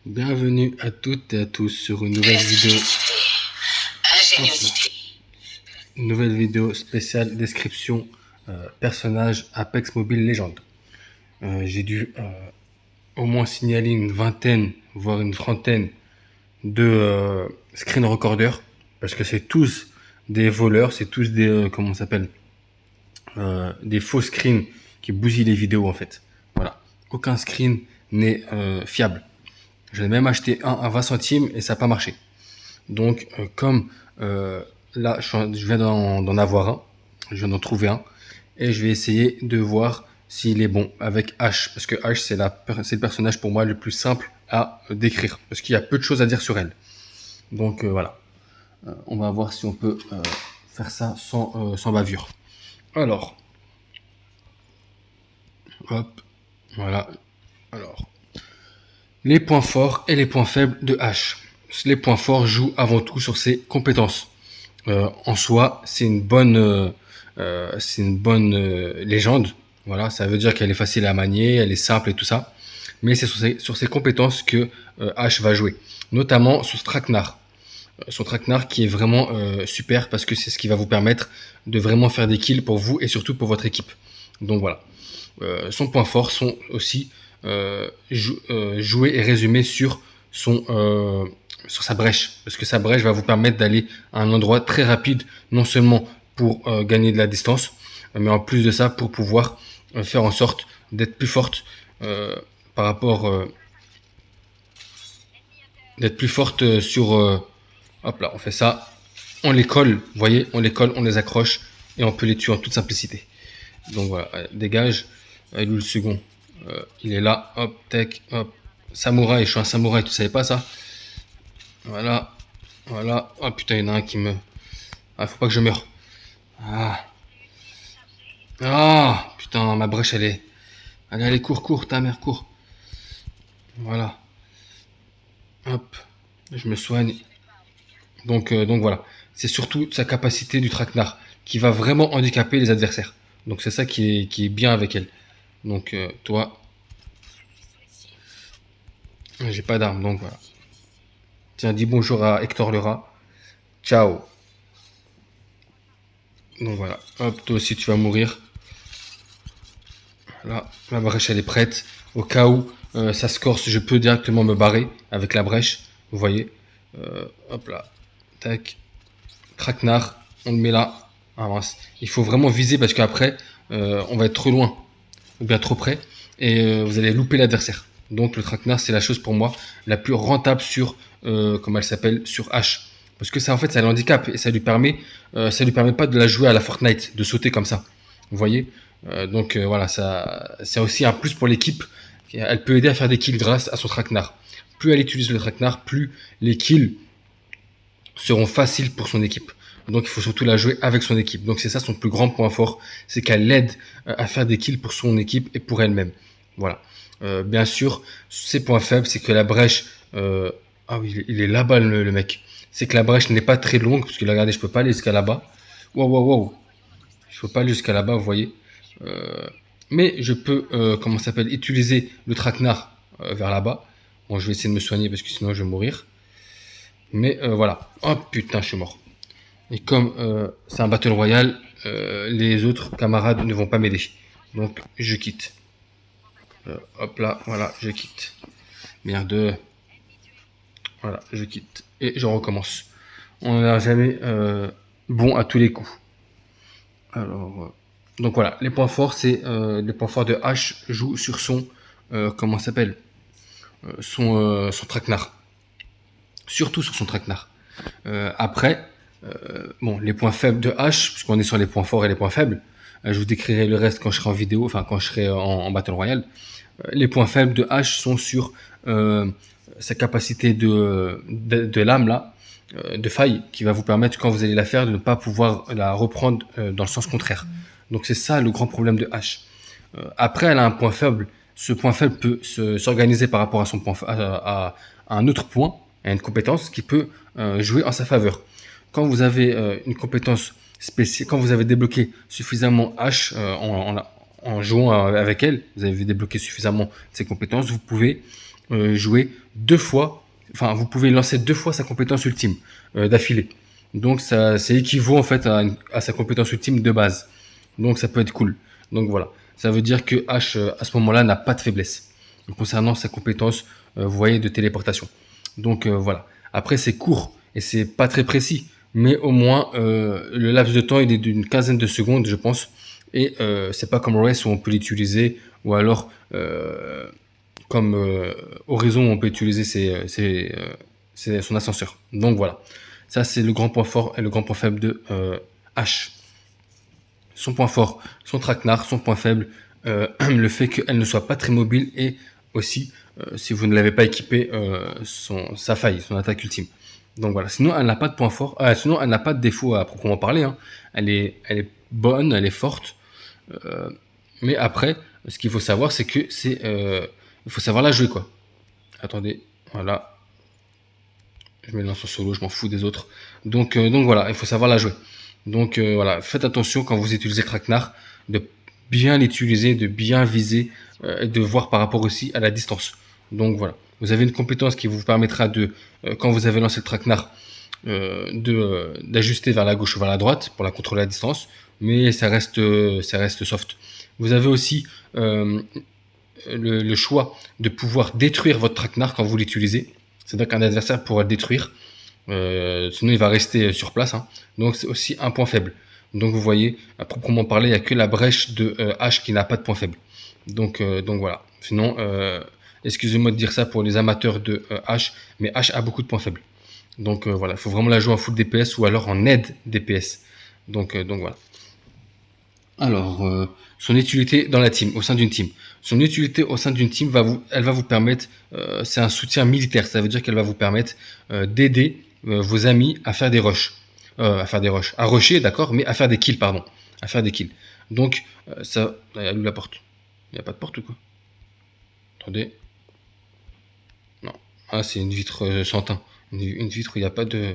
Bienvenue à toutes et à tous sur une nouvelle vidéo. Ingéniosité. Une nouvelle vidéo spéciale description personnage Apex Mobile Legends. J'ai dû au moins signaler une vingtaine, voire une trentaine de screen recorders parce que c'est tous des voleurs, c'est tous des comment on s'appelle des faux screens qui bousillent les vidéos en fait. Voilà, aucun screen n'est fiable. J'en ai même acheté un à 20 centimes et ça n'a pas marché. Donc, comme là, je viens d'en avoir un, je viens d'en trouver un, et je vais essayer de voir s'il est bon avec H, parce que H, c'est le personnage pour moi le plus simple à décrire, parce qu'il y a peu de choses à dire sur elle. Donc voilà, on va voir si on peut faire ça sans bavure. Alors, hop, voilà. Alors, les points forts et les points faibles de H. Les points forts jouent avant tout sur ses compétences. En soi, c'est une bonne légende. Voilà, ça veut dire qu'elle est facile à manier, elle est simple et tout ça. Mais c'est sur ses compétences que H va jouer, notamment sur Traquenard. Son Traquenard qui est vraiment super parce que c'est ce qui va vous permettre de vraiment faire des kills pour vous et surtout pour votre équipe. Donc voilà. Son point fort sont aussi joués et résumés sur sa brèche, parce que sa brèche va vous permettre d'aller à un endroit très rapide, non seulement pour gagner de la distance, mais en plus de ça pour pouvoir faire en sorte d'être plus forte par rapport d'être plus forte sur hop là, on fait ça, on les colle, vous voyez, on les colle, on les accroche et on peut les tuer en toute simplicité. Donc voilà, dégage. Il est où le second? Il est là, hop, tech, hop. Samouraï, je suis un samouraï, tu savais pas ça? Voilà, voilà. Oh putain, il y en a un qui me... Ah, faut pas que je meure. Ah, ah putain, ma brèche, elle est... Allez, cours, ta mère, cours. Voilà, hop, je me soigne. Donc voilà, c'est surtout sa capacité du traquenard qui va vraiment handicaper les adversaires. Donc c'est ça qui est bien avec elle. Donc toi, j'ai pas d'arme, donc voilà. Tiens, dis bonjour à Hector le rat. Ciao. Donc voilà, hop, toi aussi tu vas mourir. Là, la brèche elle est prête. Au cas où ça se corse, je peux directement me barrer avec la brèche. Vous voyez. Hop là. Tac. Traquenard, on le met là. Ah mince. Il faut vraiment viser parce qu'après, on va être trop loin ou bien trop près et vous allez louper l'adversaire. Donc le traquenard, c'est la chose pour moi la plus rentable sur, comment elle s'appelle, sur H. Parce que ça, en fait, ça l'handicap et ça lui permet pas de la jouer à la Fortnite, de sauter comme ça. Vous voyez. Donc voilà, ça, c'est aussi un plus pour l'équipe. Elle peut aider à faire des kills grâce à son traquenard. Plus elle utilise le traquenard, plus les kills seront faciles pour son équipe. Donc il faut surtout la jouer avec son équipe. Donc c'est ça son plus grand point fort, c'est qu'elle l'aide à faire des kills pour son équipe et pour elle-même. Voilà. Bien sûr, ses points faibles, c'est que la brèche... ah oui, il est là-bas le mec. C'est que la brèche n'est pas très longue, parce que regardez, je peux pas aller jusqu'à là-bas. Wow. Je peux pas aller jusqu'à là-bas, vous voyez. Euh, mais je peux, comment ça s'appelle, utiliser le traquenard vers là-bas. Bon, je vais essayer de me soigner parce que sinon je vais mourir. Mais voilà. Oh putain, je suis mort. Et comme c'est un battle royale, les autres camarades ne vont pas m'aider. Donc je quitte. Hop là, voilà, je quitte. Merde. Voilà, je quitte. Et je recommence. On n'a jamais bon à tous les coups. Alors, donc voilà, les points forts, c'est les points forts de H jouent sur son, comment ça s'appelle, son traquenard. Surtout sur son traquenard. Après, bon, les points faibles de H, puisqu'on est sur les points forts et les points faibles, je vous décrirai le reste quand je serai en vidéo, enfin quand je serai en Battle Royale. Les points faibles de H sont sur sa capacité de lame, là, de faille, qui va vous permettre, quand vous allez la faire, de ne pas pouvoir la reprendre dans le sens contraire. Donc c'est ça le grand problème de H. Après, elle a un point faible. Ce point faible peut s'organiser par rapport à son point à un autre point, à une compétence qui peut jouer en sa faveur. Quand vous avez une compétence spéciale, quand vous avez débloqué suffisamment H en jouant avec elle, vous avez débloqué suffisamment de ses compétences, vous pouvez jouer 2 fois, enfin vous pouvez lancer 2 fois sa compétence ultime d'affilée. Donc ça c'est équivaut en fait à sa compétence ultime de base. Donc ça peut être cool. Donc voilà, ça veut dire que H à ce moment-là n'a pas de faiblesse concernant sa compétence, vous voyez, de téléportation. Donc voilà. Après c'est court et c'est pas très précis, mais au moins le laps de temps il est d'une quinzaine de secondes, je pense. Et c'est pas comme Race où on peut l'utiliser, ou alors comme Horizon où on peut utiliser son ascenseur. Donc voilà, ça c'est le grand point fort et le grand point faible de H. Son point fort, son traquenard, son point faible, le fait qu'elle ne soit pas très mobile, et aussi si vous ne l'avez pas équipé, sa faille, son attaque ultime. Donc voilà, sinon elle n'a pas de point fort, sinon elle n'a pas de défaut à proprement parler, hein. Elle est bonne, elle est forte, mais après, ce qu'il faut savoir, c'est que il faut savoir la jouer, quoi. Attendez, voilà, je me lance en solo, je m'en fous des autres. Donc voilà, il faut savoir la jouer. Donc voilà, faites attention quand vous utilisez le traquenard, de bien l'utiliser, de bien viser, et de voir par rapport aussi à la distance. Donc voilà, vous avez une compétence qui vous permettra de, quand vous avez lancé le traquenard, d'ajuster vers la gauche ou vers la droite pour la contrôler à distance, mais ça reste soft. Vous avez aussi le choix de pouvoir détruire votre traquenard quand vous l'utilisez. C'est-à-dire qu'un adversaire pourra le détruire, sinon il va rester sur place, hein. Donc c'est aussi un point faible. Donc vous voyez, à proprement parler, il n'y a que la brèche de H qui n'a pas de point faible. Donc voilà. Sinon, excusez-moi de dire ça pour les amateurs de H, mais H a beaucoup de points faibles. Donc voilà, il faut vraiment la jouer en full DPS ou alors en aide DPS. Donc voilà. Alors, son utilité dans la team, au sein d'une team. Son utilité au sein d'une team elle va vous permettre, c'est un soutien militaire. Ça veut dire qu'elle va vous permettre d'aider vos amis à faire des rushs, à rusher, d'accord, mais à faire des kills, pardon, à faire des kills. Donc ça, il y a où la porte? Il n'y a pas de porte ou quoi? Attendez. Non. Ah, c'est une vitre sans teint. Une vitre où il n'y a pas de.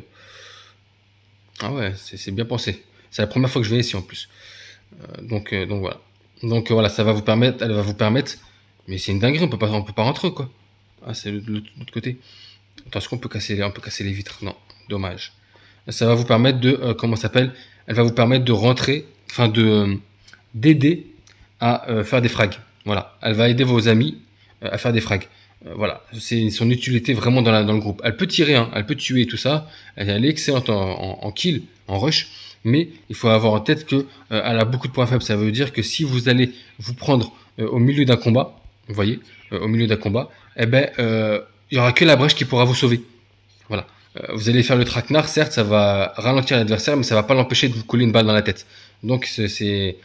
Ah ouais, c'est bien pensé. C'est la première fois que je vais ici en plus. Donc voilà. Donc voilà, ça va vous permettre, elle va vous permettre. Mais c'est une dinguerie, on peut pas rentrer, quoi. Ah, c'est l'autre côté. Attends, est-ce qu'on peut on peut casser les vitres? Non, dommage. Ça va vous permettre de, comment ça s'appelle? Elle va vous permettre de rentrer, enfin d'aider à faire des frags. Voilà, elle va aider vos amis à faire des frags. Voilà, c'est son utilité vraiment dans le groupe. Elle peut tirer, hein, elle peut tuer, tout ça. Elle est excellente en kill, en rush. Mais il faut avoir en tête que elle a beaucoup de points faibles. Ça veut dire que si vous allez vous prendre au milieu d'un combat, vous voyez, au milieu d'un combat, eh ben, il y aura que la brèche qui pourra vous sauver. Voilà. Vous allez faire le traquenard, certes, ça va ralentir l'adversaire, mais ça va pas l'empêcher de vous coller une balle dans la tête. Donc c'est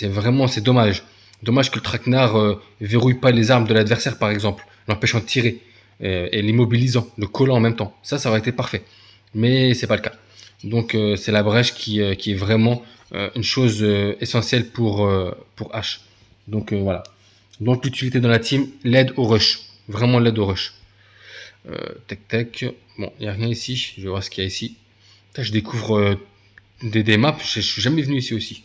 vraiment, c'est dommage. Dommage que le traquenard verrouille pas les armes de l'adversaire, par exemple, l'empêchant de tirer, et l'immobilisant, le collant en même temps. Ça aurait été parfait. Mais c'est pas le cas. Donc c'est la brèche qui est vraiment une chose essentielle pour H. Donc voilà. Donc l'utilité dans la team, l'aide au rush. Vraiment l'aide au rush. Tac tac. Bon, il n'y a rien ici. Je vais voir ce qu'il y a ici. Là, je découvre des maps. Je suis jamais venu ici aussi.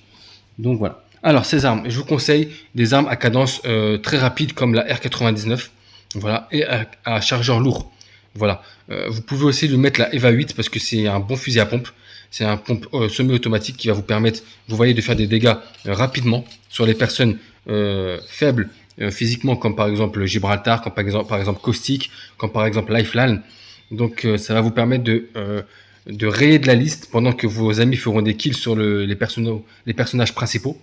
Donc voilà. Alors ces armes, je vous conseille des armes à cadence très rapide comme la R99. Voilà, et à chargeur lourd. Voilà. Vous pouvez aussi lui mettre la EVA 8 parce que c'est un bon fusil à pompe. C'est un pompe semi-automatique qui va vous permettre, vous voyez, de faire des dégâts rapidement sur les personnes faibles physiquement, comme par exemple Gibraltar, comme par exemple Caustic, comme par exemple Lifeline. Donc ça va vous permettre de rayer de la liste pendant que vos amis feront des kills sur les personnages principaux.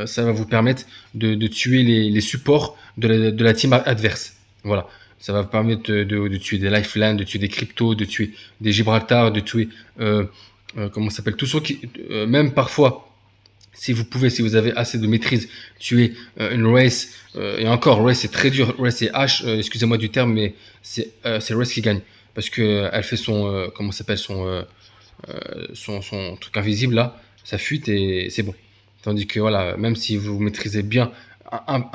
Ça va vous permettre de tuer les supports de la team adverse. Voilà. Ça va vous permettre de tuer des Lifeline, de tuer des Crypto, de tuer des Gibraltar, de tuer comment ça s'appelle, tous ceux qui, même parfois, si vous avez assez de maîtrise, tuer une Race, et encore, Race c'est très dur, Race et H, excusez-moi du terme, mais c'est Race qui gagne, parce que elle fait son, comment ça s'appelle, son truc invisible là, sa fuite, et c'est bon. Tandis que voilà, même si vous maîtrisez bien un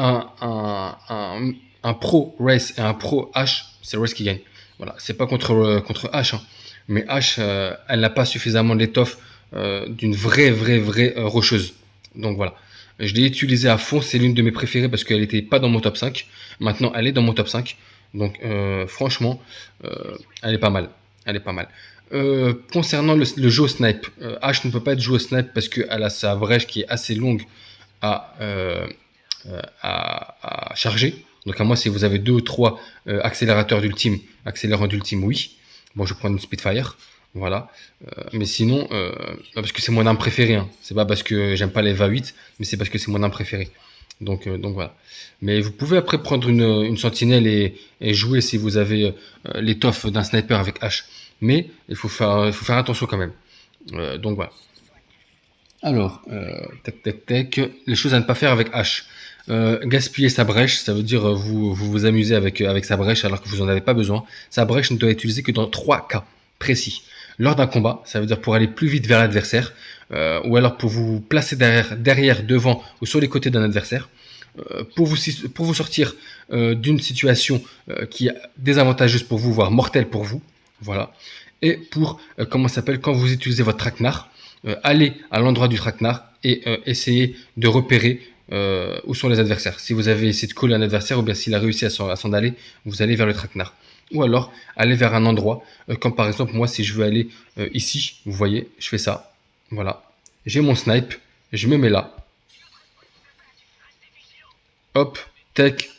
pro Race et un pro H, c'est Race qui gagne. Voilà, c'est pas contre H, hein. Mais H, elle n'a pas suffisamment d'étoffe d'une vraie rocheuse. Donc voilà. Je l'ai utilisée à fond, c'est l'une de mes préférées parce qu'elle n'était pas dans mon top 5. Maintenant, elle est dans mon top 5. Donc franchement, elle est pas mal. Elle est pas mal. Concernant le jeu au snipe, Ash ne peut pas être joué au snipe parce qu'elle a sa brèche qui est assez longue à, à charger. Donc à moi, si vous avez 2 ou 3 accélérateurs d'ultime, accélérant d'ultime, oui. Bon, je vais prendre une Spitfire. Voilà. Mais sinon, parce que c'est mon arme préférée. Hein. C'est pas parce que j'aime pas les VA8, mais c'est parce que c'est mon arme préférée. Donc voilà. Mais vous pouvez après prendre une sentinelle et jouer si vous avez l'étoffe d'un sniper avec H. Mais il faut faire attention quand même. Donc voilà. Alors, tac, les choses à ne pas faire avec H. Gaspiller sa brèche, ça veut dire vous amusez avec sa brèche alors que vous n'en avez pas besoin. Sa brèche ne doit être utilisée que dans 3 cas précis. Lors d'un combat, ça veut dire pour aller plus vite vers l'adversaire, ou alors pour vous placer derrière, devant ou sur les côtés d'un adversaire, pour vous sortir d'une situation qui est désavantageuse pour vous, voire mortelle pour vous. Voilà. Et pour, comment ça s'appelle, quand vous utilisez votre traquenard, allez à l'endroit du traquenard et essayez de repérer où sont les adversaires. Si vous avez essayé de coller un adversaire ou bien s'il a réussi à s'en aller, vous allez vers le traquenard. Ou alors, aller vers un endroit, comme par exemple, moi, si je veux aller ici, vous voyez, je fais ça. Voilà. J'ai mon snipe, je me mets là. Hop, tech,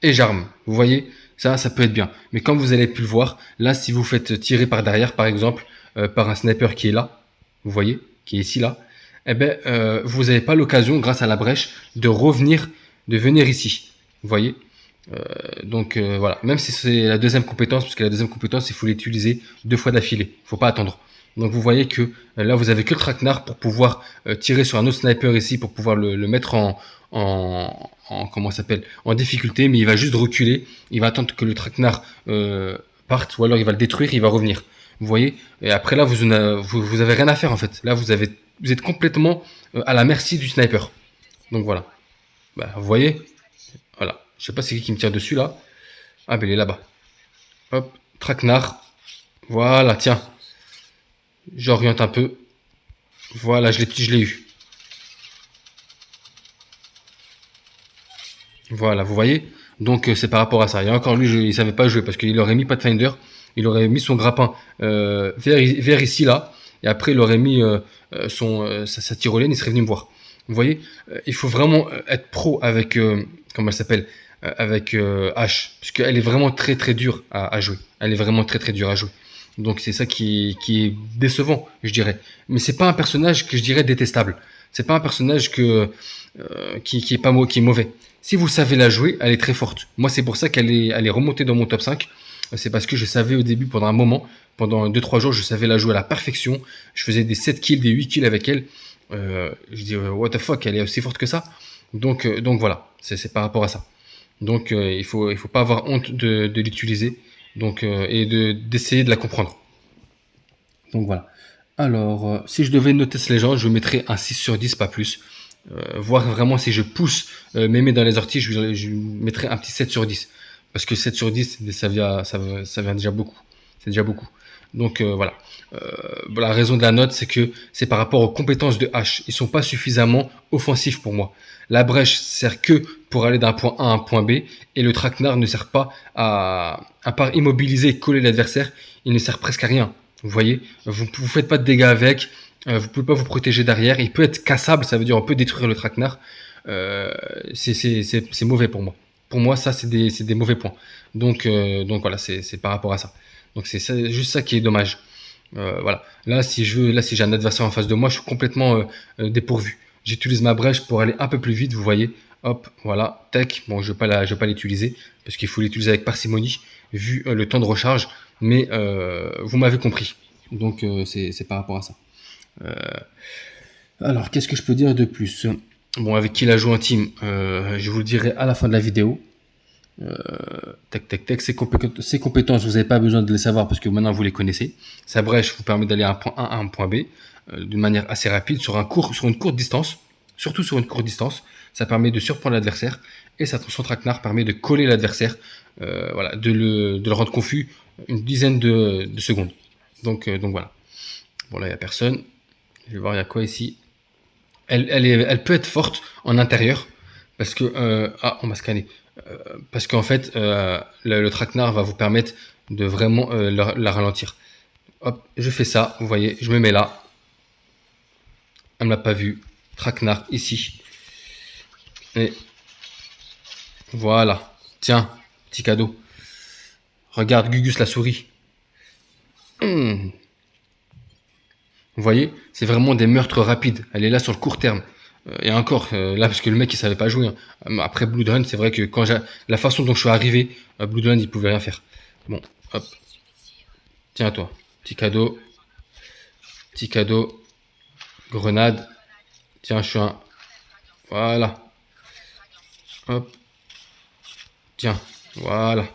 et j'arme. Vous voyez, ça peut être bien. Mais comme vous avez pu le voir, là, si vous faites tirer par derrière, par exemple, par un sniper qui est là, vous voyez, qui est ici, là, eh ben, vous n'avez pas l'occasion, grâce à la brèche, de venir ici. Vous voyez. Donc voilà, même si c'est la deuxième compétence, parce que la deuxième compétence, il faut l'utiliser 2 fois d'affilée. Il ne faut pas attendre. Donc vous voyez que là, vous avez que le traquenard pour pouvoir tirer sur un autre sniper ici, pour pouvoir le mettre comment ça s'appelle, en difficulté, mais il va juste reculer. Il va attendre que le traquenard parte, ou alors il va le détruire, il va revenir. Vous voyez. Et après là, vous avez rien à faire en fait. Là, vous êtes complètement à la merci du sniper. Donc voilà. Bah, vous voyez. Voilà. Je sais pas c'est qui me tire dessus là. Ah ben il est là-bas. Hop, traquenard. Voilà, tiens. J'oriente un peu. Voilà, je l'ai eu. Voilà, vous voyez. Donc c'est par rapport à ça. Et encore lui, il savait pas jouer parce qu'il aurait mis Pathfinder, il aurait mis son grappin vers ici là, et après il aurait mis sa tyrolienne, il serait venu me voir. Vous voyez, il faut vraiment être pro avec comment elle s'appelle, avec H, puisqu'elle est vraiment très très dure à jouer. Elle est vraiment très très dure à jouer. Donc c'est ça qui est décevant, je dirais. Mais c'est pas un personnage que je dirais détestable. C'est pas un personnage qui est mauvais. Si vous savez la jouer, elle est très forte. Moi, c'est pour ça elle est remontée dans mon top 5. C'est parce que je savais au début, pendant un moment, pendant 2-3 jours, je savais la jouer à la perfection. Je faisais des 7 kills, des 8 kills avec elle. Je dis, what the fuck, elle est aussi forte que ça. Donc voilà, c'est par rapport à ça. Donc il faut pas avoir honte de l'utiliser, et d'essayer de la comprendre. Donc voilà. Alors, si je devais noter ce légende, je mettrais un 6 sur 10, pas plus. Voir vraiment si je pousse mes mains dans les orties, je mettrais un petit 7 sur 10. Parce que 7 sur 10, ça vient déjà beaucoup. C'est déjà beaucoup. Donc voilà. La raison de la note, c'est que c'est par rapport aux compétences de H. Ils sont pas suffisamment offensifs pour moi. La brèche sert que pour aller d'un point A à un point B, et le traquenard ne sert pas à part immobiliser et coller l'adversaire, il ne sert presque à rien. Vous voyez, vous faites pas de dégâts avec, vous pouvez pas vous protéger derrière. Il peut être cassable, ça veut dire on peut détruire le traquenard. C'est mauvais pour moi. Pour moi, ça c'est des mauvais points. Donc voilà, c'est par rapport à ça. Donc c'est juste ça qui est dommage. Voilà. Là, si j'ai un adversaire en face de moi, je suis complètement dépourvu. J'utilise ma brèche pour aller un peu plus vite, vous voyez. Hop, voilà, tac. Bon, je vais pas l'utiliser parce qu'il faut l'utiliser avec parcimonie vu le temps de recharge. Mais vous m'avez compris. Donc c'est par rapport à ça. Alors, qu'est-ce que je peux dire de plus? Bon, avec qui la joue en team, je vous le dirai à la fin de la vidéo. Tac. Ses compétences, vous n'avez pas besoin de les savoir parce que maintenant vous les connaissez. Sa brèche vous permet d'aller à un point A à un point B d'une manière assez rapide sur une courte distance. Surtout sur une courte distance, ça permet de surprendre l'adversaire, et son traquenard permet de coller l'adversaire, voilà, de le rendre confus une dizaine de secondes. Donc voilà. Bon, là il n'y a personne. Je vais voir, il y a quoi ici. Elle peut être forte en intérieur parce que on m'a scanné. parce qu'en fait, le traquenard va vous permettre de vraiment la ralentir. Hop, je fais ça, vous voyez, je me mets là. Elle ne m'a pas vu. Traquenard ici. Et voilà. Tiens, petit cadeau. Regarde, Gugus la souris. Vous voyez, c'est vraiment des meurtres rapides. Elle est là sur le court terme. Et encore, là, parce que le mec, il savait pas jouer. Hein. Après Bloodhound, c'est vrai que quand la façon dont je suis arrivé, Bloodhound, il pouvait rien faire. Bon, hop. Tiens, toi. Petit cadeau. Petit cadeau. Grenade. Tiens, je suis un... Voilà. Hop. Tiens. Voilà.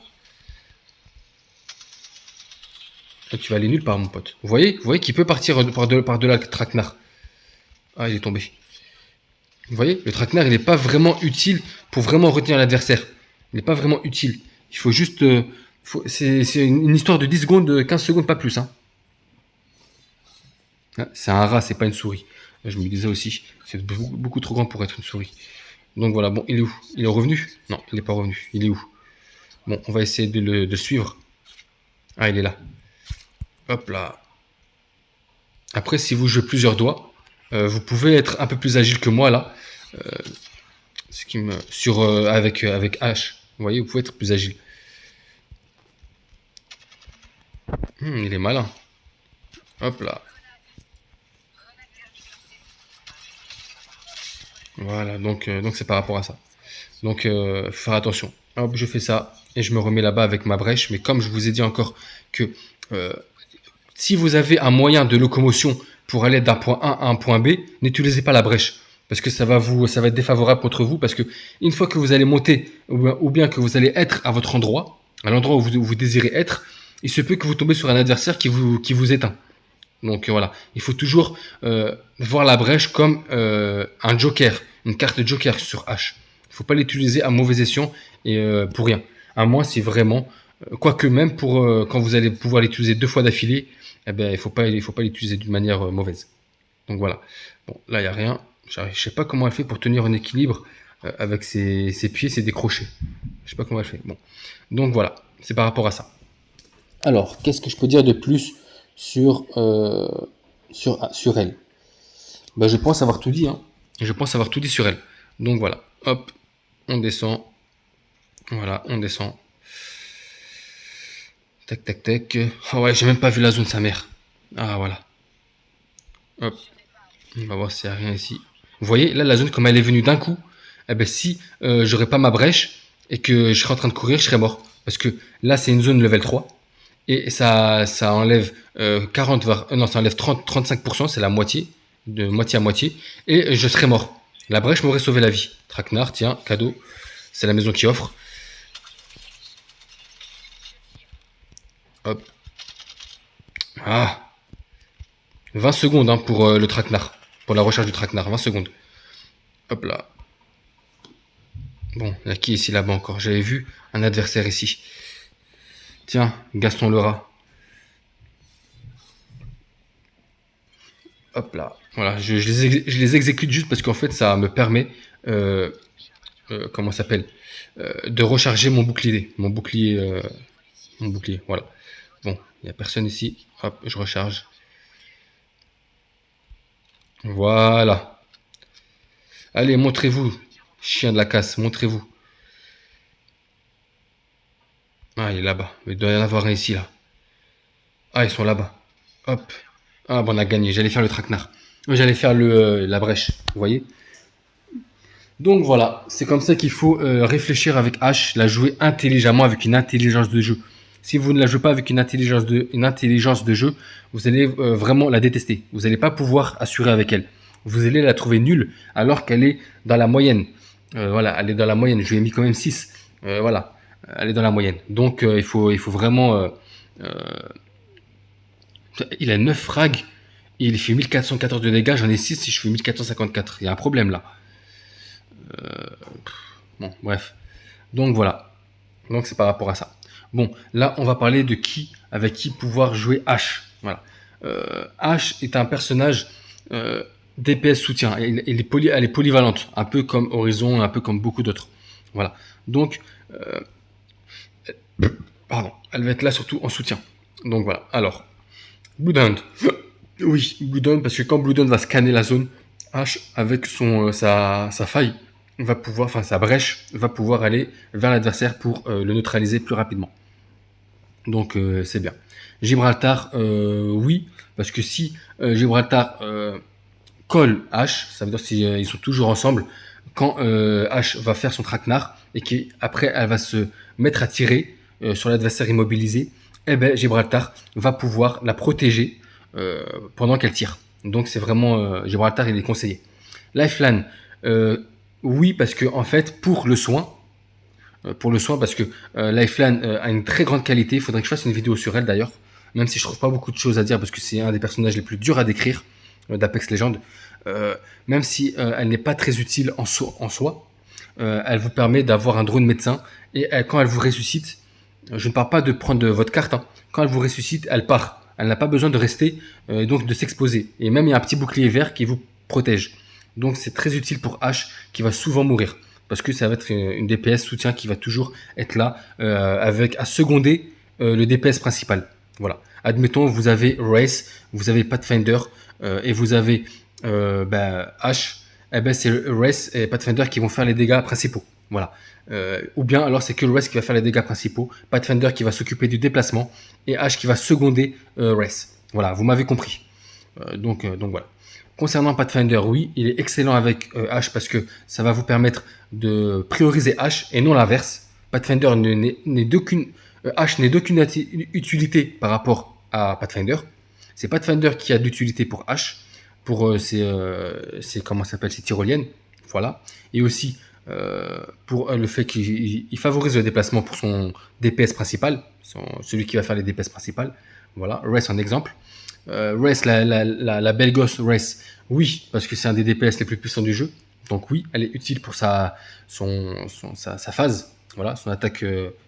Et tu vas aller nulle part, mon pote. Vous voyez qu'il peut partir par delà le traquenard. Ah, il est tombé. Vous voyez, le traquenard, il n'est pas vraiment utile pour vraiment retenir l'adversaire. Il n'est pas vraiment utile. Il faut juste... c'est une histoire de 10 secondes, 15 secondes, pas plus. Hein. Ah, c'est un rat, c'est pas une souris. Je me disais aussi, c'est beaucoup trop grand pour être une souris. Donc voilà, bon, il est où? Il est revenu? Non, il n'est pas revenu. Il est où? Bon, on va essayer de le suivre. Ah, il est là. Hop là. Après, si vous jouez plusieurs doigts, vous pouvez être un peu plus agile que moi là. Ce qui me sur avec H. Vous voyez, vous pouvez être plus agile. Il est malin. Hop là. Voilà, donc c'est par rapport à ça. Donc faut faire attention. Hop, je fais ça et je me remets là-bas avec ma brèche. Mais comme je vous ai dit encore que euh, si vous avez un moyen de locomotion pour aller d'un point A à un point B, n'utilisez pas la brèche. Parce que ça va être défavorable contre vous. Parce que une fois que vous allez monter, ou bien que vous allez être à votre endroit, à l'endroit où vous désirez être, il se peut que vous tombez sur un adversaire qui vous éteint. Donc voilà, il faut toujours voir la brèche comme un joker, une carte joker sur H. Il ne faut pas l'utiliser à mauvais escient et pour rien. À moins si vraiment, quoique même pour quand vous allez pouvoir l'utiliser 2 fois d'affilée, eh ben, il faut pas l'utiliser d'une manière mauvaise. Donc voilà. Bon, là il n'y a rien. Je ne sais pas comment elle fait pour tenir un équilibre avec ses pieds, ses décrochés. Je sais pas comment elle fait. Bon, donc voilà, c'est par rapport à ça. Alors, qu'est-ce que je peux dire de plus sur, sur elle? Ben, je pense avoir tout dit. Hein. Je pense avoir tout dit sur elle. Donc voilà, hop, on descend. Voilà, on descend. Tac, tac, tac. Oh ouais, j'ai même pas vu la zone sa mère. Ah voilà. Hop, on va voir s'il n'y a rien ici. Vous voyez, là, la zone, comme elle est venue d'un coup, eh ben, si j'aurais pas ma brèche et que je serais en train de courir, je serais mort. Parce que là, c'est une zone level 3. Et ça enlève 40, non, ça enlève 35%, c'est la moitié, de moitié à moitié, et je serais mort. La brèche m'aurait sauvé la vie. Traquenard, tiens, cadeau, c'est la maison qui offre. Hop. Ah. 20 secondes hein, pour le traquenard, pour la recherche du traquenard, 20 secondes. Hop là. Bon, il y a qui ici là-bas encore? J'avais vu un adversaire ici. Tiens, Gaston le rat. Hop là. Voilà, je les exécute juste parce qu'en fait, ça me permet, comment ça s'appelle, de recharger mon bouclier. Mon bouclier, voilà. Bon, il n'y a personne ici. Hop, je recharge. Voilà. Allez, montrez-vous, chien de la casse, montrez-vous. Ah, il est là-bas. Il doit y en avoir un ici, là. Ah, ils sont là-bas. Hop. Ah, bon, on a gagné. J'allais faire le traquenard. J'allais faire la brèche. Vous voyez? Donc voilà, c'est comme ça qu'il faut réfléchir avec H, la jouer intelligemment avec une intelligence de jeu. Si vous ne la jouez pas avec une intelligence de jeu, vous allez vraiment la détester. Vous n'allez pas pouvoir assurer avec elle. Vous allez la trouver nulle alors qu'elle est dans la moyenne. Voilà, elle est dans la moyenne. Je lui ai mis quand même 6. Voilà, elle est dans la moyenne. Donc il faut vraiment... il a 9 frags. Il fait 1414 de dégâts. J'en ai 6 si je fais 1454. Il y a un problème là. Bon, bref. Donc voilà. Donc c'est par rapport à ça. Bon, là on va parler de avec qui pouvoir jouer H. Voilà. H est un personnage DPS soutien. Elle est polyvalente, un peu comme Horizon, un peu comme beaucoup d'autres. Voilà. Donc, pardon, elle va être là surtout en soutien. Donc voilà. Alors, Bloodhound. Oui, Bloodhound, parce que quand Bloodhound va scanner la zone, H, avec sa faille, va pouvoir, enfin sa brèche, va pouvoir aller vers l'adversaire pour le neutraliser plus rapidement. Donc c'est bien. Gibraltar, oui, parce que si Gibraltar colle H, ça veut dire qu'ils sont toujours ensemble, quand H va faire son traquenard et qu'après elle va se mettre à tirer sur l'adversaire immobilisé, eh ben Gibraltar va pouvoir la protéger pendant qu'elle tire. Donc c'est vraiment Gibraltar, il est conseillé. Lifeline, oui, parce que en fait pour le soin, parce que Lifeline a une très grande qualité. Il faudrait que je fasse une vidéo sur elle d'ailleurs, même si je trouve pas beaucoup de choses à dire parce que c'est un des personnages les plus durs à décrire d'Apex Legends. Même si elle n'est pas très utile en soi, elle vous permet d'avoir un drone médecin et quand elle vous ressuscite, je ne parle pas de prendre votre carte, hein. Quand elle vous ressuscite, elle part. Elle n'a pas besoin de rester donc de s'exposer. Et même il y a un petit bouclier vert qui vous protège. Donc c'est très utile pour H qui va souvent mourir parce que ça va être une DPS soutien qui va toujours être là avec à seconder le DPS principal. Voilà. Admettons, vous avez Race, vous avez Pathfinder et vous avez H. Eh ben, c'est Race et Pathfinder qui vont faire les dégâts principaux. Voilà. Ou bien alors c'est que Race qui va faire les dégâts principaux, Pathfinder qui va s'occuper du déplacement et H qui va seconder Race. Voilà, vous m'avez compris. Donc voilà. Concernant Pathfinder, oui, il est excellent avec H parce que ça va vous permettre de prioriser H et non l'inverse. Pathfinder n'est d'aucune H n'est d'aucune utilité par rapport à Pathfinder. C'est Pathfinder qui a d'utilité pour H, pour ses comment s'appelle ses tyroliennes, voilà. Et aussi pour le fait qu'il favorise le déplacement pour son DPS principal, celui qui va faire les DPS principales. Voilà, Race en exemple. Race, la belle gosse Race, oui, parce que c'est un des DPS les plus puissants du jeu. Donc oui, elle est utile pour sa phase, voilà, son attaque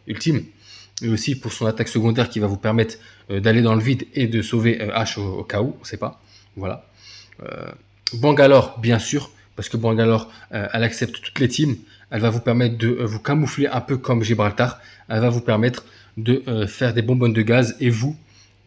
ultime. Et aussi pour son attaque secondaire qui va vous permettre d'aller dans le vide et de sauver H au cas où, on sait pas. Voilà. Bangalore, bien sûr, parce que Bangalore, elle accepte toutes les teams. Elle va vous permettre de vous camoufler un peu comme Gibraltar. Elle va vous permettre de faire des bonbonnes de gaz et vous,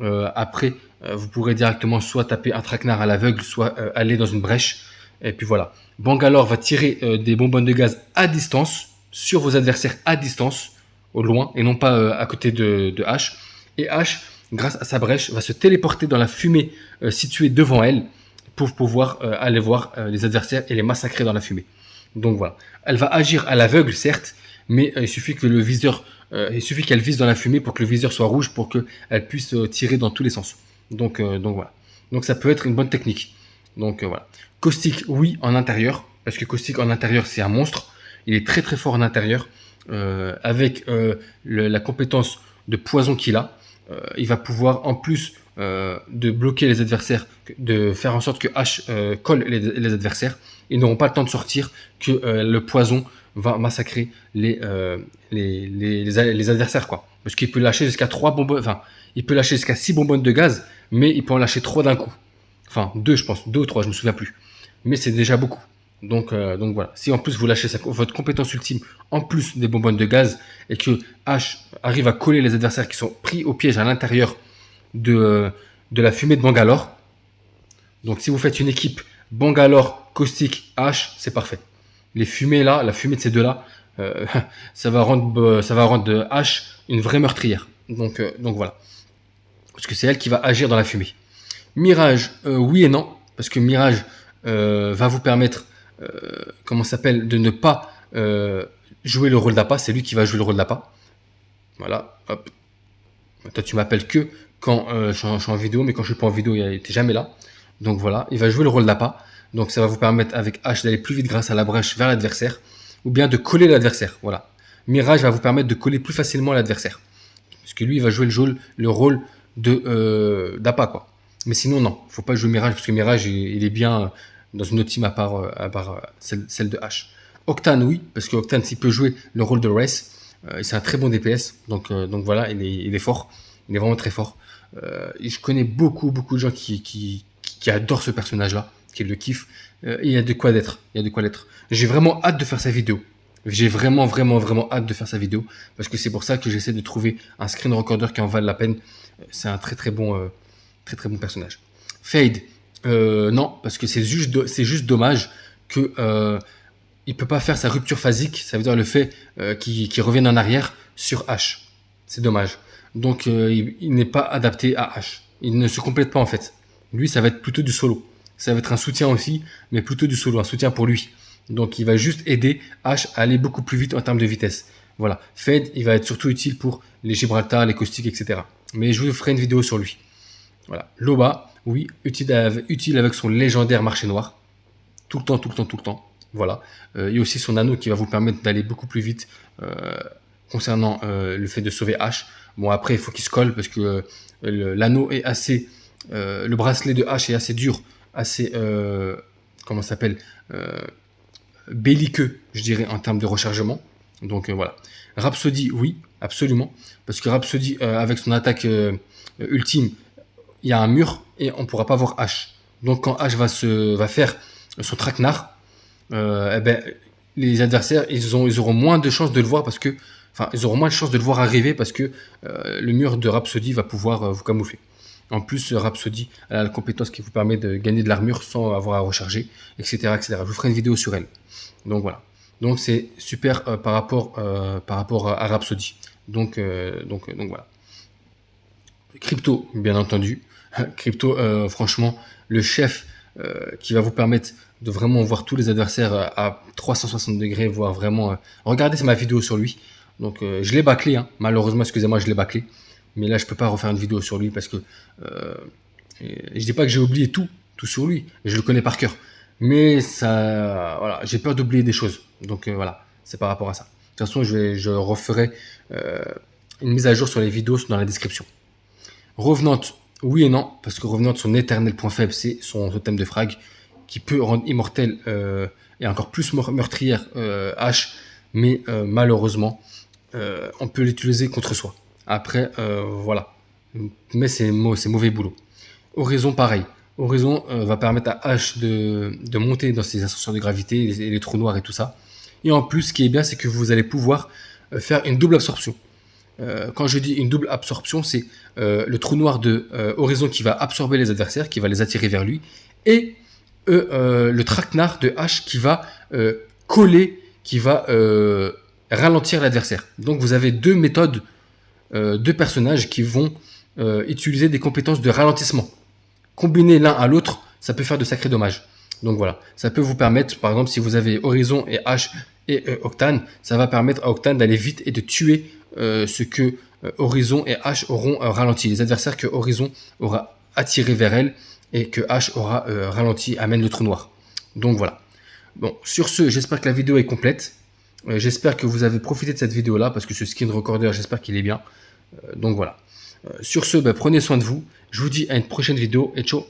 après, vous pourrez directement soit taper un traquenard à l'aveugle, soit aller dans une brèche. Et puis voilà. Bangalore va tirer des bonbonnes de gaz à distance, sur vos adversaires à distance, au loin, et non pas à côté de H. Et H, grâce à sa brèche, va se téléporter dans la fumée située devant elle pour pouvoir aller voir les adversaires et les massacrer dans la fumée. Donc voilà. Elle va agir à l'aveugle, certes, mais il suffit que le viseur, il suffit qu'elle vise dans la fumée pour que le viseur soit rouge pour qu'elle puisse tirer dans tous les sens. Donc voilà. Donc ça peut être une bonne technique. Donc voilà. Caustic, oui, en intérieur, parce que Caustic en intérieur, c'est un monstre. Il est très très fort en intérieur. Avec la compétence de poison qu'il a, il va pouvoir, en plus de bloquer les adversaires, de faire en sorte que H colle les adversaires, ils n'auront pas le temps de sortir, que le poison va massacrer les adversaires, quoi. Parce qu'il peut lâcher jusqu'à 3 bonbonnes, enfin, il peut lâcher jusqu'à 6 bonbonnes de gaz, mais il peut en lâcher 3 d'un coup. Enfin, 2, je pense, 2 ou 3, je me souviens plus. Mais c'est déjà beaucoup. Donc voilà. Si en plus vous lâchez votre compétence ultime en plus des bonbonnes de gaz et que H arrive à coller les adversaires qui sont pris au piège à l'intérieur de la fumée de Bangalore. Donc si vous faites une équipe Bangalore, Caustic, H, c'est parfait. Les fumées là, la fumée de ces deux-là, ça va rendre H une vraie meurtrière. Donc voilà. Parce que c'est elle qui va agir dans la fumée. Mirage, oui et non. Parce que Mirage va vous permettre comment s'appelle, de ne pas jouer le rôle d'appât. C'est lui qui va jouer le rôle d'appât. Voilà, hop. Toi, tu m'appelles que quand je suis en vidéo, mais quand je suis pas en vidéo, il n'était jamais là. Donc voilà, il va jouer le rôle d'appât. Donc ça va vous permettre avec H d'aller plus vite grâce à la brèche vers l'adversaire, ou bien de coller l'adversaire. Voilà. Mirage va vous permettre de coller plus facilement l'adversaire. Parce que lui, il va jouer le rôle d'appât, quoi. Mais sinon, non, faut pas jouer Mirage, parce que Mirage, il est bien dans une autre team à part celle de H. Octane, oui, parce que Octane, s'il peut jouer le rôle de Race, c'est un très bon DPS, donc voilà, il est fort, il est vraiment très fort. Je connais beaucoup de gens qui adorent ce personnage-là, qui le kiffent, et il y a de quoi l'être, J'ai vraiment hâte de faire sa vidéo. J'ai vraiment hâte de faire sa vidéo parce que c'est pour ça que j'essaie de trouver un screen recorder qui en vale la peine. C'est un très bon personnage. Fade, non, parce que c'est juste dommage que il peut pas faire sa rupture phasique, ça veut dire le fait qu'il revienne en arrière sur H. C'est dommage. Donc il n'est pas adapté à H. Il ne se complète pas en fait. Lui, ça va être plutôt du solo. Ça va être un soutien aussi, mais plutôt du solo, un soutien pour lui. Donc il va juste aider H à aller beaucoup plus vite en termes de vitesse. Voilà. Fade, il va être surtout utile pour les Gibraltar, les caustiques, etc. Mais je vous ferai une vidéo sur lui. Voilà. Loba, oui, utile avec son légendaire marché noir. Tout le temps. Voilà. Il y a aussi son anneau qui va vous permettre d'aller beaucoup plus vite concernant le fait de sauver H. Bon, après, il faut qu'il se colle parce que l'anneau est assez... le bracelet de H est assez dur, assez... comment ça s'appelle belliqueux, je dirais, en termes de rechargement. Donc voilà. Rhapsody, oui, absolument. Parce que Rhapsody, avec son attaque ultime, il y a un mur et on ne pourra pas voir H. Donc quand H va faire son traquenard, eh ben, les adversaires, ils auront moins de chances de le voir parce que, enfin, ils auront moins de chances de le voir arriver parce que le mur de Rhapsody va pouvoir vous camoufler. En plus, Rhapsody a la compétence qui vous permet de gagner de l'armure sans avoir à recharger, etc., etc. Je vous ferai une vidéo sur elle. Donc voilà. Donc c'est super par rapport à Rhapsody. Donc voilà. Crypto, bien entendu. Crypto, franchement, le chef qui va vous permettre de vraiment voir tous les adversaires à 360 degrés, voir vraiment... regardez, c'est ma vidéo sur lui. Donc je l'ai bâclé, hein. Malheureusement, excusez-moi, je l'ai bâclé. Mais là, je peux pas refaire une vidéo sur lui parce que je dis pas que j'ai oublié tout sur lui. Je le connais par cœur. Mais ça, voilà, j'ai peur d'oublier des choses. Donc voilà, c'est par rapport à ça. De toute façon, je referai une mise à jour sur les vidéos dans la description. Revenante, oui et non, parce que Revenante, son éternel point faible, c'est son totem de frag qui peut rendre immortel et encore plus meurtrière H, mais malheureusement, on peut l'utiliser contre soi. Après, voilà. Mais c'est mauvais boulot. Horizon, pareil. Horizon va permettre à H de monter dans ses ascenseurs de gravité, les trous noirs et tout ça. Et en plus, ce qui est bien, c'est que vous allez pouvoir faire une double absorption. Quand je dis une double absorption, c'est le trou noir de Horizon qui va absorber les adversaires, qui va les attirer vers lui, et le traquenard de H qui va coller, qui va ralentir l'adversaire. Donc vous avez deux méthodes, deux personnages qui vont utiliser des compétences de ralentissement. Combiner l'un à l'autre, ça peut faire de sacrés dommages. Donc voilà, ça peut vous permettre, par exemple, si vous avez Horizon et H et Octane, ça va permettre à Octane d'aller vite et de tuer ce que Horizon et H auront ralenti. Les adversaires que Horizon aura attiré vers elle et que H aura ralenti amène le trou noir. Donc voilà. Bon, sur ce, j'espère que la vidéo est complète. J'espère que vous avez profité de cette vidéo là parce que ce skin recorder, j'espère qu'il est bien. Donc voilà. Sur ce, prenez soin de vous. Je vous dis à une prochaine vidéo et ciao.